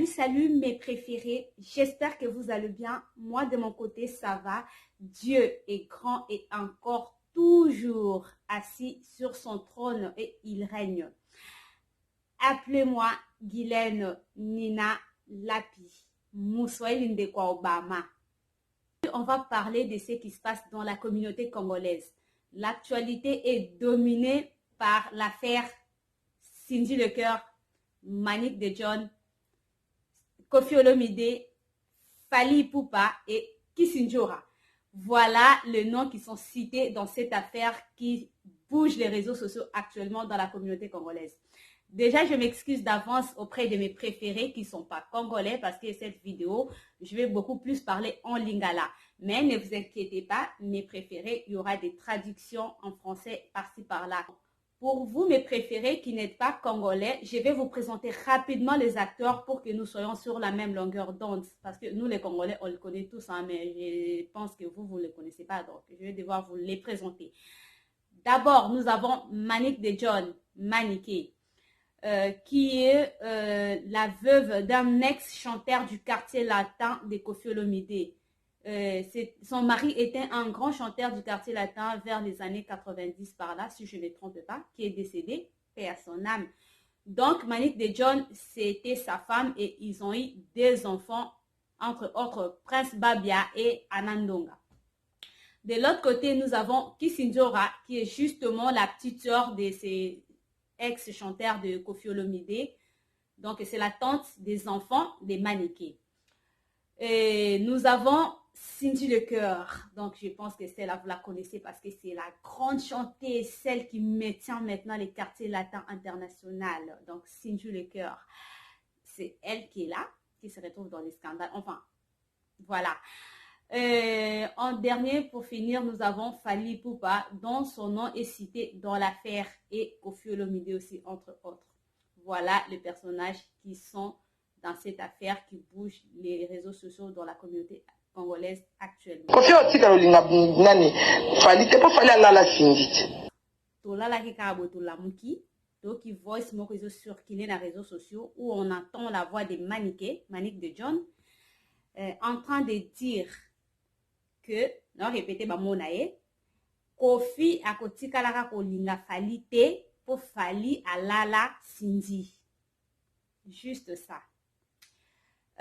Salut mes préférés, j'espère que vous allez bien. Moi de mon côté ça va. Dieu est grand et encore toujours assis sur son trône et il règne. Appelez-moi Guylaine Nina Lapi, Moussoïline de Obama. On va parler de ce qui se passe dans la communauté congolaise. L'actualité est dominée par l'affaire Cindy Lecoeur, Manick de John, Koffi Olomide, Fally Ipupa et Kisinjora. Voilà les noms qui sont cités dans cette affaire qui bouge les réseaux sociaux actuellement dans la communauté congolaise. Déjà, je m'excuse d'avance auprès de mes préférés qui ne sont pas congolais parce que cette vidéo, je vais beaucoup plus parler en lingala. Mais ne vous inquiétez pas, mes préférés, il y aura des traductions en français par-ci par-là. Pour vous, mes préférés qui n'êtes pas congolais, je vais vous présenter rapidement les acteurs pour que nous soyons sur la même longueur d'onde. Parce que nous, les Congolais, on le connaît tous, hein, mais je pense que vous ne le connaissez pas. Donc, je vais devoir vous les présenter. D'abord, nous avons Manick de John, Manické, qui est la veuve d'un ex-chanteur du quartier latin de Koffi Olomide. Son mari était un grand chanteur du quartier latin vers les années 90 par là, si je ne me trompe pas, qui est décédé, paix à son âme. Donc, Manick de John, c'était sa femme et ils ont eu des enfants, entre autres Prince Babia et Anandonga. De l'autre côté, nous avons Kisinjora, qui est justement la petite sœur de ces ex-chanteurs de Koffi Olomide. Donc, c'est la tante des enfants des Manické. Et nous avons Cindy Lecoeur, donc je pense que celle-là vous la connaissez parce que c'est la grande chanteuse, celle qui maintient maintenant les quartiers latins internationaux. Donc Cindy Lecoeur, c'est elle qui est là, qui se retrouve dans les scandales. Enfin, voilà. En dernier, pour finir, nous avons Fally Ipupa, dont son nom est cité dans l'affaire, et Koffi Olomide aussi, entre autres. Voilà les personnages qui sont dans cette affaire qui bouge les réseaux sociaux dans la communauté congolaise actuellement. Koffi Olomide nani Fally te pas Fally ala la Cindy. Tolala ki ka boto la muki, donc qui voice mon réseau circulé dans les réseaux sociaux où on entend la voix de Manick de John en train de dire que non répétez ba monae Koffi akotika la ko linga Fally te pour Fally alala Cindy. Juste ça.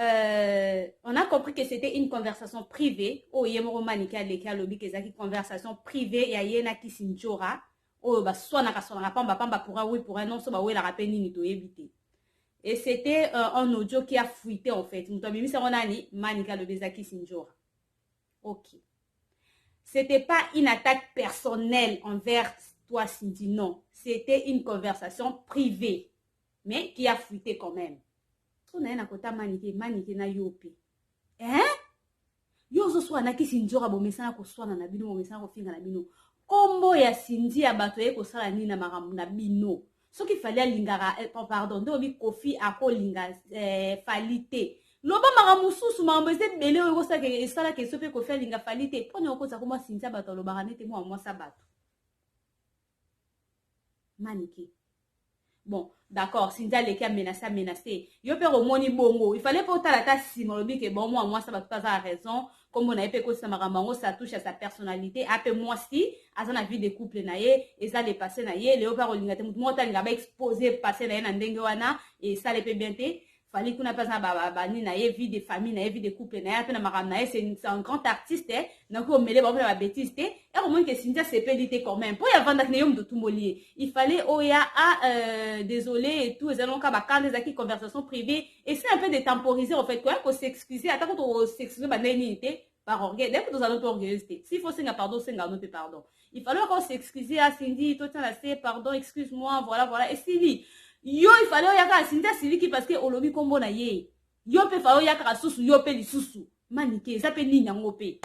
On a compris que c'était une conversation privée. Oh, yemoro manika leka lobi kezaki conversation privée ya yena Kisinjora. Oh, ba sona pamba pour un oui pour un non so ba oui la rappel ni to éviter. Et c'était un audio qui a fuité en fait. Mutomimi seronani manika lobi za Kisinjora. OK. C'était pas une attaque personnelle envers toi Cindy, non. C'était une conversation privée mais qui a fuité quand même. On a un kota Manické na yope. Yo zo swa na Kisinjora bo mesana ko swa na bino bo mesana ko finga na bino. Kombo ya Cindy ya bato ye ko sala nina makambo na bino. Soki Fally alingara pardon, do bi Koffi ako linga Fally te. Loba makambo susu makambo ese bele o ko sa ke sala ke sope Koffi alinga Fally te. Pone ko sa ko ma Cindy bato loba kanete mo sa bato. Manické. Bon, d'accord, Cindy Leki a menacé. Yo pe romoni bongo. Il fallait pas la ta simolobi que bon, moi, ça va pas avoir raison. Comme on a épé que ça maramango, ça touche à sa personnalité. Après, moi, si, à son vie de couple naie, et ça les passé naie, les opéros l'ingate, moi, t'as l'ingaba exposé, passé naie, n'andengoana, et ça les peut bien te. Fallait qu'on a pas ça, ni naie, vie de famille, naie, vie de couple naie, après, na maram naie, c'est un grand artiste, donc, on mêlait, la bêtise, et au moins que Cindy s'est pédité quand même. Pour y avoir un de tout molier, il fallait, oh, ya, désolé, et tout, ils allons quand des acquis conversation privée, et c'est un peu de temporiser, en fait, quoi, qu'on s'excuser, attends qu'on s'excuse, bah, par orgueil, dès que nous allons orgueillosité. S'il faut s'engager pardon, s'engager pardon. Il fallait qu'on s'excuse à Cindy, toi, tiens, là, pardon, excuse-moi, voilà, et Cindy. Yo, il fallait yaka Cindy Cindy qui parce que olobi kombo na ye. Yo pe fallait yaka susu, yo pe li susu. Manické, ça pe ni nyango pe.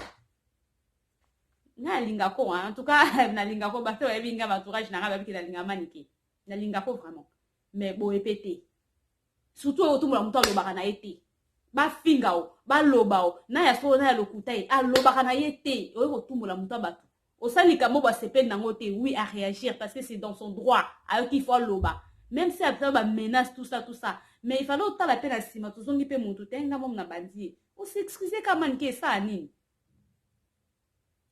Na linga ko en tout cas, na linga ko bato ya binga entourage na ba ki na linga Manické. Na linga ko vraiment. Mais bo épété. Surtout au tout le monde lo baka na été. Ba finga o, ba loba o, na ya so na ya lokutai, a loba na été. O ko tout le monde bato. Au salika mo ba sepe nango te, oui à réagir parce que c'est dans son droit. Alors qu'il faut loba. Même si après, bah, menace, tout ça. Mais il fallait autant la peine à Sima, tout son qui peut monter, na bandi. On s'excusait quand même que ça, Nini.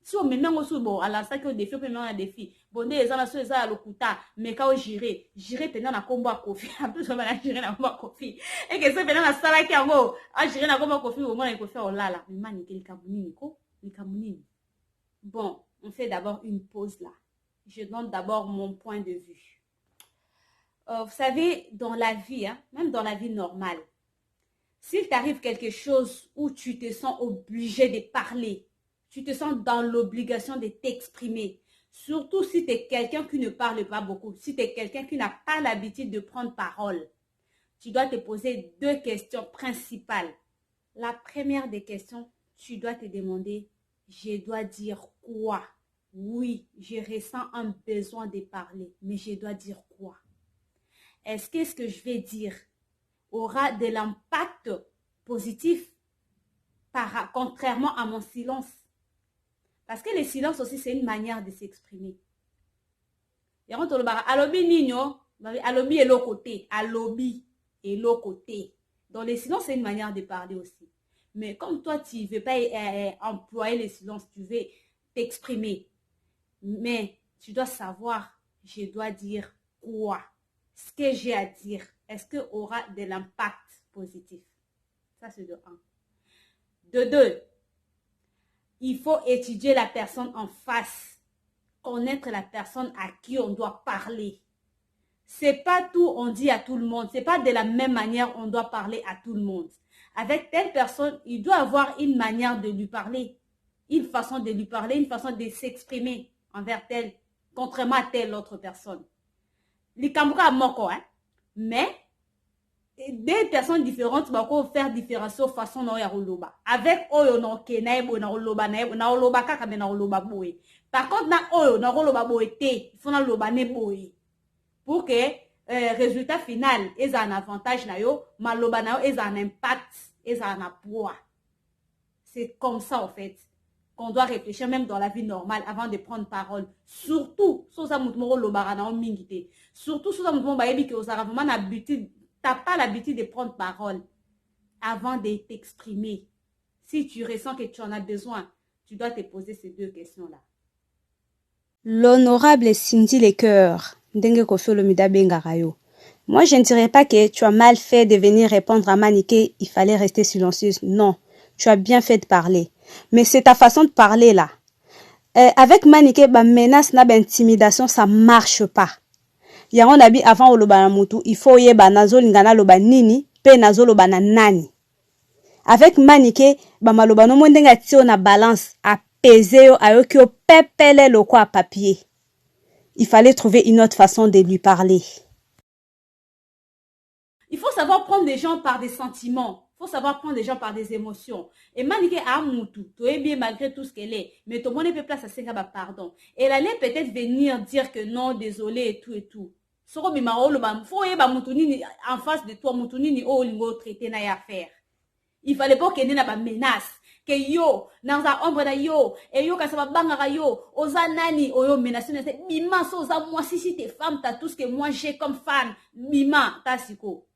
Si on maintenant aussi bon à la sac au défi pendant un défi bon des gens là sur ça le kuta mais quand gérer pendant la combat coffee en plus on va gérer la combat coffee et que c'est pendant la salle qui a go à gérer la combat coffee au moins il faut faire oh là là mais man il kamunini bon on fait d'abord une pause là je donne d'abord mon point de vue vous savez dans la vie hein, même dans la vie normale s'il t'arrive quelque chose où tu te sens obligé de parler. Tu te sens dans l'obligation de t'exprimer. Surtout si tu es quelqu'un qui ne parle pas beaucoup. Si tu es quelqu'un qui n'a pas l'habitude de prendre parole. Tu dois te poser 2 questions principales. La première des questions, tu dois te demander, je dois dire quoi? Oui, je ressens un besoin de parler, mais je dois dire quoi? Est-ce que ce que je vais dire aura de l'impact positif contrairement à mon silence? Parce que le silence aussi, c'est une manière de s'exprimer. Alobi nino, alobi est l'autre côté. Alobi est l'autre côté. Donc, le silence, c'est une manière de parler aussi. Mais comme toi, tu ne veux pas employer le silence, tu veux t'exprimer. Mais tu dois savoir, je dois dire quoi? Ce que j'ai à dire, est-ce qu'il aura de l'impact positif? Ça, c'est de 1. De 2, il faut étudier la personne en face, connaître la personne à qui on doit parler. C'est pas tout on dit à tout le monde, c'est pas de la même manière on doit parler à tout le monde. Avec telle personne, il doit avoir une manière de lui parler, une façon de lui parler, une façon de s'exprimer envers telle, contrairement à telle autre personne. Les Kambuka moko, hein? Mais 2 personnes différentes vont faire différencier façon na ya roloba avec oyo no kenai bo na roloba na roloba kaka me na roloba boye par contre na oyo na roloba boye te faut na roloba ne boye pour que résultat final est un avantage na yo maloba na yo est un impact est un poids. C'est comme ça en fait qu'on doit réfléchir même dans la vie normale avant de prendre parole, surtout so ça mutmo roloba na o mingite surtout so ça mutmo ba yebi ke osara vraiment habitude. Tu n'as pas l'habitude de prendre parole avant de t'exprimer. Si tu ressens que tu en as besoin, tu dois te poser ces 2 questions-là. L'honorable Cindy Lecoeur, Ndenge Koffi Olomide abengaka yo. Moi, je ne dirais pas que tu as mal fait de venir répondre à Maniké, il fallait rester silencieuse. Non, tu as bien fait de parler. Mais c'est ta façon de parler là. Avec Maniké, menace na intimidation, ça marche pas. Yango nabi avant oloba na mutu, il faut yeba nazo lingana loba nini, pe nazo loba na nani. Avec Maniké, maloba no mondenga tio na balance, a peser yo, a yo ki yo pepele loko a papier. Il fallait trouver une autre façon de lui parler. Il faut savoir prendre des gens par des sentiments. Il faut savoir prendre des gens par des émotions. Et Maniké a mutu, tu es bien malgré tout ce qu'elle est, mais ton monde peut place à senga pardon. Elle allait peut-être venir dire que non, désolé et tout et tout. Soko bimaro lo ba faut yeba mutunini en face de toi mutunini o lingo traité na ya faire. Il fallait pas qu'il y ait na ba menace que yo dans sa ombre na yo et yo ka sa banga yo oza nani oyo menace bima so oza moi si t'es femme t'as tout ce que moi j'ai comme femme bima ta siko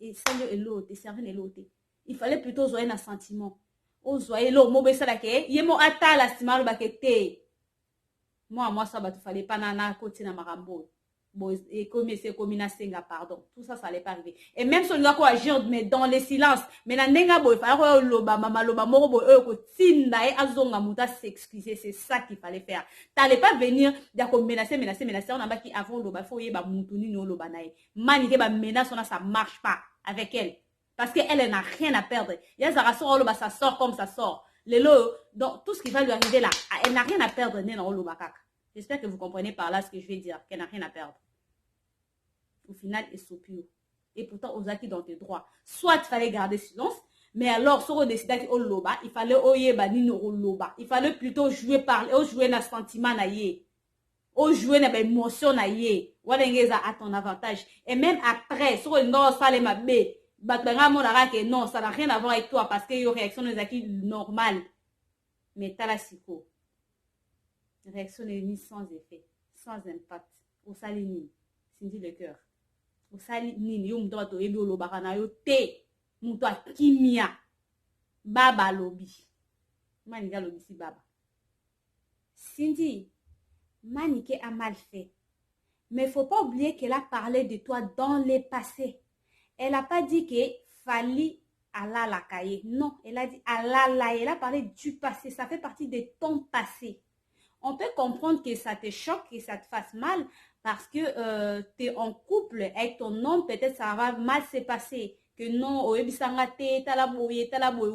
et ça le l'autre servir l'autre. Il fallait plutôt jouer un sentiment. O zoyer lo mo besa la ke yemo ata la simalo ba kete. Moi ça ba tu fallait pas na côté na marambo. Et comme c'est comme une senga pardon tout ça allait pas arriver et même si on doit quoi agir mais dans le silence mais na nenga boy fa loba mama loba moko boy ko tinda e azonga muta s'excuser c'est ça qu'il fallait faire t'allais pas venir dia ko menacer on a pas qui avant loba faut yeba mutuni no loba nae Maniké ba menace on a ça marche pas avec elle parce que elle n'a rien à perdre ya za raso loba ça sort comme ça sort le lo donc tout ce qui va lui arriver là elle n'a rien à perdre né dans loba kaka. J'espère que vous comprenez par là ce que je vais dire qu'elle n'a rien à perdre. Au final, il s'oppure. Et pourtant, aux acquis dans tes droits. Soit il fallait garder silence, mais alors, si on décidait qu'il loba, il fallait loba. Il fallait plutôt jouer parler, jouer dans sentiment na yé. Jouer dans émotion na yé. Voilà à ton avantage. Et même après, si on ne sale ma bé, non, ça n'a rien à voir avec toi parce que y a une réaction des acquis normale. Mais t'as la psycho. Réaction est mise sans effet, sans impact. Au saline, Cindy Lecoeur. osali nini yo muto bato yebi olobaka na yo te muto akimia baba lobi Manike lobi si baba Cindy Manike a mal fait mais faut pas oublier qu'elle a parlé de toi dans le passé. Elle a pas dit que Fally Allah la cahier. Non, elle a dit Allah la. Elle a parlé du passé. Ça fait partie de ton passé. On peut comprendre que ça te choque, que ça te fasse mal parce que tu es en couple avec ton homme. Peut-être ça va mal se passer. Que non,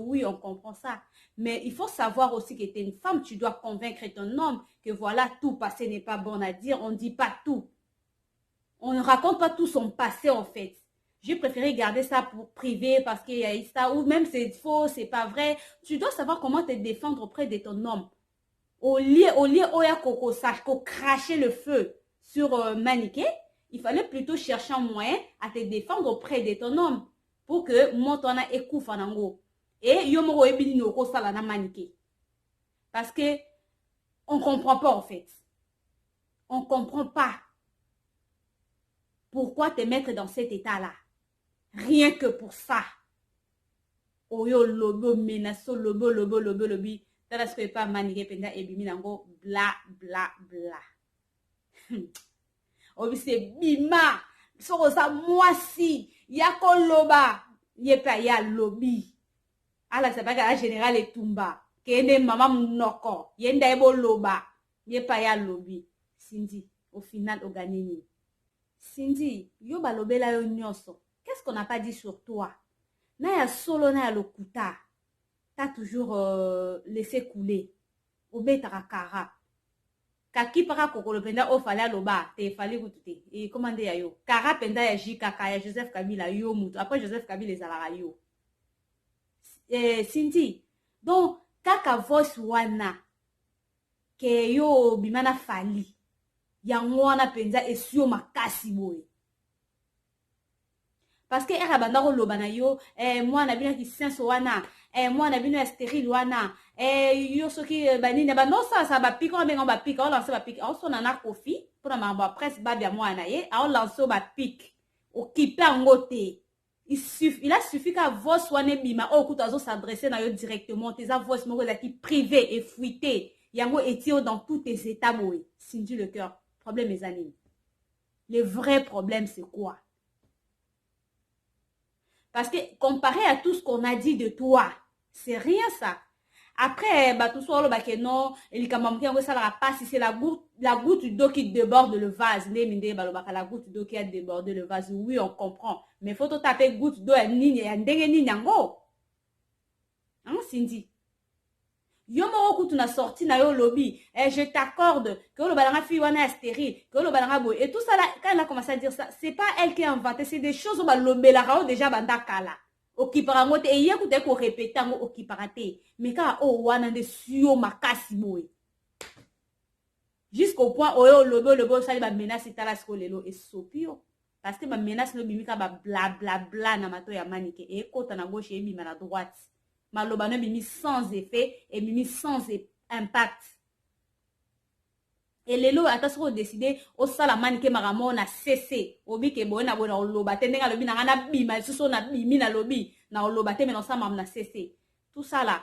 oui, on comprend ça. Mais il faut savoir aussi que tu es une femme. Tu dois convaincre ton homme que voilà, tout passé n'est pas bon à dire. On ne dit pas tout. On ne raconte pas tout son passé en fait. J'ai préféré garder ça pour privé parce qu'il y a ça, ou même c'est faux, c'est pas vrai. Tu dois savoir comment te défendre auprès de ton homme. Au lieu, oya koko sache, ko cracher le feu sur Manike, il fallait plutôt chercher un moyen à te défendre auprès de ton homme pour que montona écoute fanango. Et yomoro ebini no ko sala na Manike. Parce que on comprend pas en fait. On comprend pas. Pourquoi te mettre dans cet état-là? Rien que pour ça. Oyo lobo menaso lobo. Tada ce que pas Manike penda ebimi nango bla bla bla. Obi se bima. Soko sa mwasi. Yako loba. Yepa ya lobi. Ala c'est pas que la générale est tumba. Kende mama mnoko. Yenda ebo loba. Yepa ya lobi. Cindy, au final, au gagné. Cindy, yo balobela yo nyonso. Qu'est-ce qu'on n'a pas dit sur toi? Na ya solo na ya lokuta. T'as toujours laissé couler. Obe tarakara. Kaki para kokolo penda o fale aloba. Te fale kutute. Et comment ya yo? Kara penda ya Jikaka ya Joseph Kabila yo mutu. Après Joseph Kabila ezalaka yo. Cindy. Donc, kaka voice wana. Ke yo bimana fali. Yango wana penza esio makasi boye. Parce que era banda ko loba na yo moi na bino ki senso wana moi na bino stérile wana yo soki banini ba non ça ba pika on benga ba pika on lance ba pika on sona na kofi pour na ba presse ba bia moi na ye on lance ba pik occupé ngote il a suffi ka voix wana bima o kuta zo s'adresser na yo directement tes voix moko za ki privé et fuité yango etio dans tous tes états boye. Cindy le cœur. Problème mes amis. Le vrai problème c'est quoi? Parce que comparé à tout ce qu'on a dit de toi, c'est rien ça. Après, bah tout ça, bah que non, et ça la passe, si c'est la goutte d'eau qui déborde le vase. La goutte d'eau qui a débordé le vase. Oui, on comprend. Mais faut taper goutte d'eau à nini, à ndenge nango. Hein, Cindy? Yo moko kutu na sorti na yo lobby, je t'accorde que le balanga fi wana stérile, que le balanga boy. Et tout ça là, quand elle a commencé à dire ça, c'est pas elle qui a inventé, c'est des choses où ba lobé la rao déjà banda kala. Okipara ngote et hier kuté ko répéter ngo okiparate. Mais quand o wana de suyo makasi boy. Jusqu'au point où yo lobo ça ba menace tala skolelo et sopio. Parce que ba menace no bimika ba bla bla bla na mato ya Manike et kota na gauche et bima na droite. Malobano bimi sans effet et bimi sans impact. Et les lots attention décidé au sala Manike maramo na cessé obi ke bona bona loba tendenga lobi na ngana bima suso na bimi na lobi na loba te mais ça mam na cessé. Tout ça là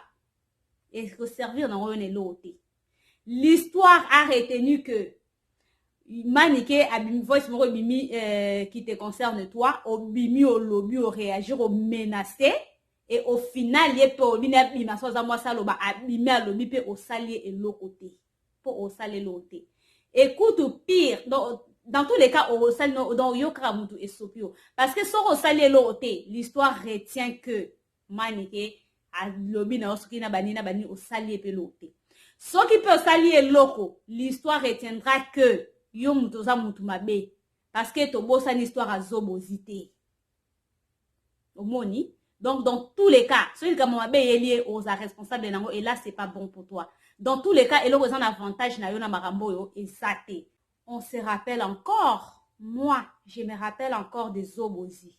et servir dans un loté. L'histoire a retenu que Manike a bimi voice moro bimi qui te concerne toi au bimi au lobby au réagir au menacer. Et au final, il y a pour bina bima soza moi saloba abima lobi pe au salier et l'autre côté. Pour au salier l'autre. Écoute pire dans tous les cas au salier dans yokra mutu et sopio parce que sur au salier l'autre, l'histoire retient que Manike a lobi na osuki na bani au salier pe l'autre. Ce qui peut au salier l'autre, l'histoire retiendra que yo mutu za mutu mabe parce que to bossa une histoire à zobosité. Au moni. Donc, dans tous les cas, celui qui m'a lié aux responsables de Nango, et là, c'est pas bon pour toi. Dans tous les cas, il y a un avantage na marambo et saté. On se rappelle encore, moi, je me rappelle encore des Zobozi.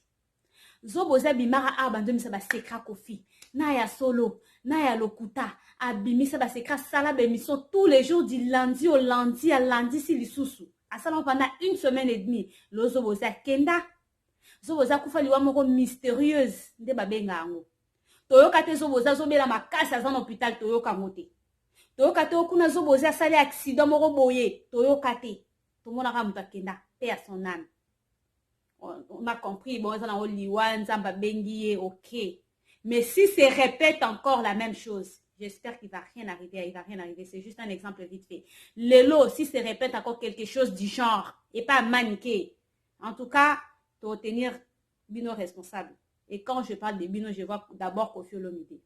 Zobozi bimara abandonné ça ba sekra kofi. Na ya solo, na ya lokuta, abimi ça ba sekra sala bémission tous les jours du lundi au lundi à lundi si lisusu. À ça pendant une semaine et demie, le Zobozi kenda zoboza kufa liwa moko mystérieuse nde babenga yango. Toyoka te zoboza zobela makasi aza na hôpital toyoka ngo te. Toyoka te okuna zoboza asali accident moko boye toyoka te. Tomonaka moto akenda te à son âme. On a compris, bon, ça na liwa nzamba bengi ye, ok. Mais si se répète encore la même chose, j'espère qu'il va rien arriver, il va rien arriver. C'est juste un exemple vite fait. Lelo, si se répète encore quelque chose du genre, et pas maniqué. En tout cas, pour tenir Bino responsable. Et quand je parle de Bino, je vois d'abord Koffi Olomide.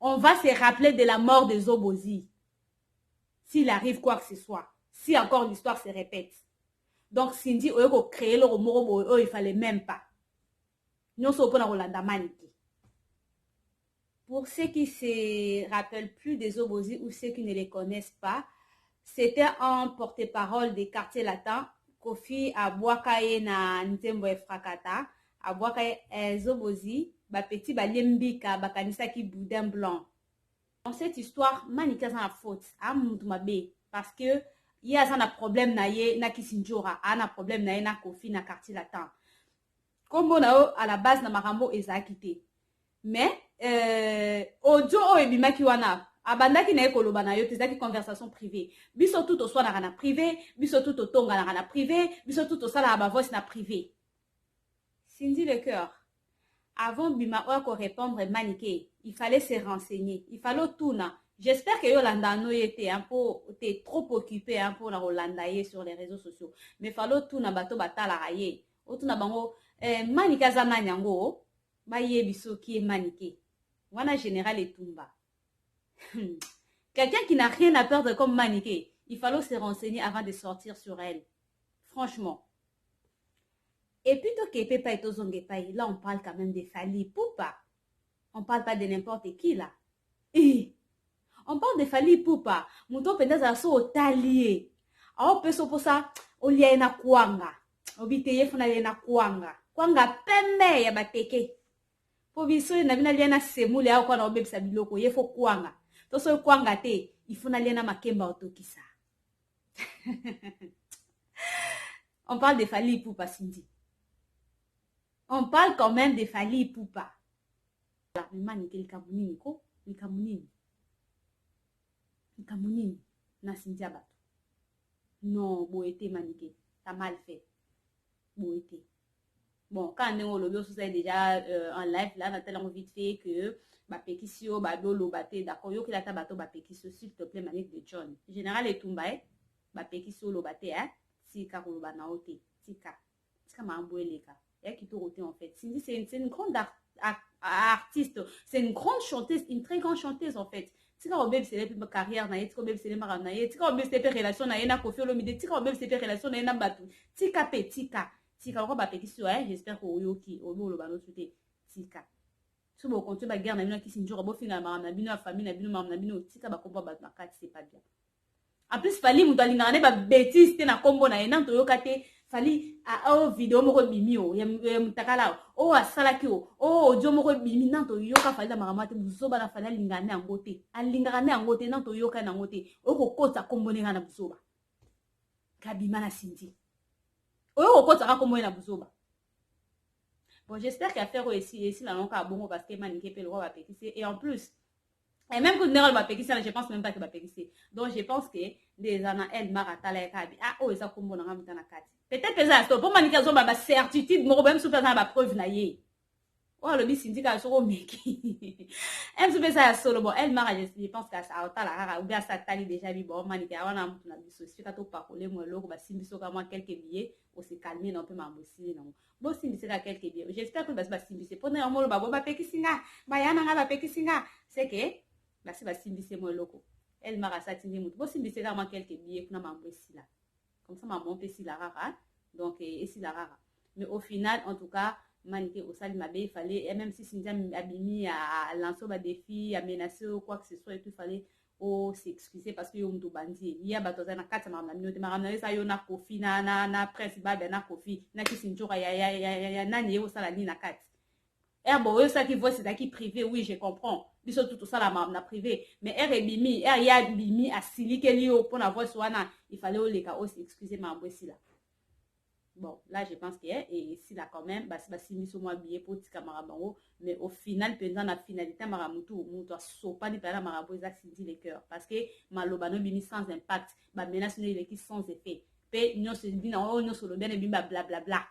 On va se rappeler de la mort de Zobozi. S'il arrive quoi que ce soit. Si encore l'histoire se répète. Donc, Cindy, il faut créer le remords, il fallait même pas. Nous sommes pour Rolanda maniqué. Pour ceux qui se rappellent plus des Zobozi ou ceux qui ne les connaissent pas, c'était un porte-parole des quartiers latins. Koffi Abouakaye na Ntembo Efrakata. Abouakaye Zobozi, ba petit ba liembika, ba kanisa ki boudin blanc. Dans cette histoire, Manika a faute. Parce que il y a un problème na ye na Kisinjora, un problème na ye na Koffi na quartier latin. Comme on a à la base na marambo ezakité. Mais audio o ebimaki wana abandaki na ekoloba na yo tezaki conversation privée. Biso tout soit na privé, biso tout tonga na privé, biso tout sala ba voice na privé. Cindy le cœur. Avant bima ko répondre maniqué, il fallait se renseigner, il fallait tout na. J'espère que Yolanda no était un peu t'es trop occupé un peu na Rolanda sur les réseaux sociaux. Mais fallait tout na bato batala raye. Otu na bango manika zana nyango ba yebiso qui est maniqué. Wana général Etumba. Quelqu'un qui n'a rien à perdre comme maniqué, il fallait se renseigner avant de sortir sur elle. Franchement. Et plutôt que Pepa et Tozongepai, là on parle quand même de Fally Ipupa. On parle pas de n'importe qui là. Et on parle de Fally Ipupa. Mouton peut-être à so talier. Alors peso pour ça, on y a na kuanga. Obiteye funa na kuanga. Kuanga pembe ya bateke. Po biso na bina liana semule ya kwa na obebisa biloko ye fo kuanga. To so kuanga te, ifuna liana makemba otokisa. On parle de Fally Ipupa Cindy. On parle quand même de Fally Ipupa. La mani ke likamunini ko, likamunini. Likamunini na Cindy Abato. Non, boete maniké, t'as mal fait. Boete. Bon, quand on le voit, c'est déjà en live là, on a tellement vite fait que ba pekisio, ba dolo, ba te, d'accord, yo ki la tabato ba pekisio, s'il te plaît, Manique de John. Général et Tumbae, ba pekisio lo ba te, tika ko lo ba na ote, tika ma amboueleka. Et qui tourne en fait. Cindy, c'est une grande artiste, c'est une grande chanteuse, une très grande chanteuse en fait. Tika obeb c'est la carrière na tika obeb c'est les marana tika obeb c'est la relation na na Koffi Olomide tika obeb c'est la relation na batu tika pe tika ko ba pétition j'espère que oyoki obo lo bano tuté tika so bo compter ba guerre na bino ki sinjora bo finga na bino famille na bino mam na bino tika ba komba ba makati c'est pas bien. En plus Fally muto alingana ba bêtise te na kombo na ena to yokate Fally a vidéo moko bimi o ya mutakala o asalaki o audio moko bimi nanto yoka Fally na maramate buzoba na Fally alingana ngote alingana ngote nanto yoka na ngote o ko kota kombo na buzoba kabima na Cindy o ko kota ka kombo na buzoba. Bon, j'espère qu'il y a faire ici la longue à bon parce que Maniké peut le roi va péquisser et en plus et même que Néral va péquisser, je pense même pas qu'il va péquisser. Donc je pense que des années elle marata la kabi ah ça kombo na mutana kati. Peut-être que ça pour Maniké zo ba certitude mo même sous personne ba preuve na ye. Oh le bi Cindy ka so meki. Elle sous ça solo bon elle mara je pense que ça auta la rara ou bien ça tali déjà bi bon Maniké wana mutuna biso sifika to parler moi loko ba simbiso ka moi quelques billets pour se calmer un peu ma bossi non. Bon simbiso ka quelques billets. J'espère que ba simbiso pour na mo ba pekisinga ba yana nga ba pekisinga c'est que là c'est ba simbiso moi loko. Elle m'a rassatini moutou. Bon simbiso ka moi quelques billets pour na ma bossi là. Comme ça maman peut si la rara. Donc et si la rara. Mais au final en tout cas Maniké au sali mabe il fallait et même si Cindy a bimi à lancer ba défi à menacer ou quoi que ce soit et tout fallait s'excuser parce que yo mto bandi il y a batoza na kata mama minote mama ça yo na Koffi na principal ben na Koffi na kisinjora ya nani yo sala ni na kati bon yo ça qui voit c'est qui privé oui je comprends biso tout ça la mama na privé mais bimi ya bimi a sili ke li yo pour na voix soana il fallait o leka s'excuser ma boisi là Bon, là, je pense qu'il y a, et ici, là, quand même, bah, c'est si mis sur moi billet pour tika marabango, mais au final, pendant la finalité, maramutu, moutou, sopa, ni pala marabou, ils accident les cœurs, parce que malobano, bimi sans impact, bah, menace, il est sans effet, pe, nous, se dit, non, nous, sur le bien, et bimba, blablabla.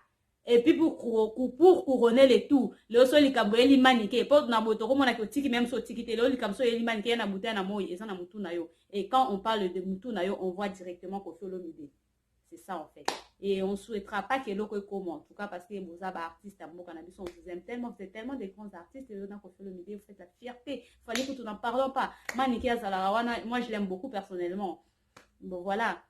Et puis, pour couronner les tout, le sol, il cambo, il maniqué, pour na boto, comme on a que tiki, même sur tiki, le camso, il maniqué, na bouté, na moye, et ça, na moutou, na yo. Et quand on parle de moutou, na yo, on voit directement qu'on fait l'omidé. C'est ça, en fait. Et on ne souhaitera pas que l'autre comment. En tout cas, parce que vous avez artistes à mon cannabis, on vous aime tellement, vous êtes tellement des grands artistes, et on a fait le milieu, vous faites la fierté. Il fallait que nous n'en parlons pas. Maniki Azalawana, moi je l'aime beaucoup personnellement. Bon, voilà.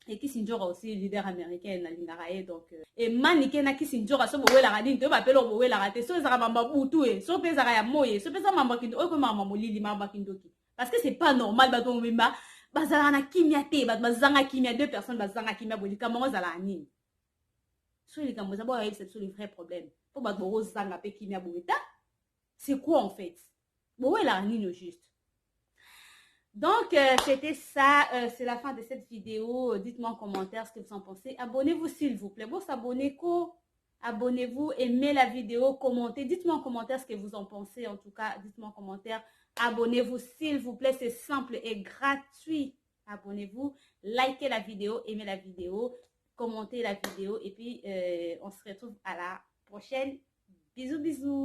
Et Kissinger aussi, leader américain, Nalingarae, donc. Et Maniki na Kissinger, so bowe la radine, te m'appelle bowe la rate, so zara mamba boutou, so pe zara ya moye, so pe zara mamba kindo, oko mamba molili mamba kindoki. Parce que c'est pas normal, bato mbimba. Bazalana kimia te, bazanga kimia, deux personnes bazanga kimia, bolika mongo zala nini. So les gamins, d'abord, c'est le vrai problème. Pour battre zanga pe kimia bolita, c'est quoi en fait? Bon, la nini juste. Donc, c'était ça, c'est la fin de cette vidéo. Dites-moi en commentaire ce que vous en pensez. Abonnez-vous s'il vous plaît. Bon, s'abonnez quoi? Abonnez-vous, aimez la vidéo, commentez. Dites-moi en commentaire ce que vous en pensez. En tout cas, dites-moi en commentaire. Abonnez-vous s'il vous plaît. C'est simple et gratuit. Abonnez-vous, likez la vidéo, aimez la vidéo, commentez la vidéo. Et puis, on se retrouve à la prochaine. Bisous, bisous.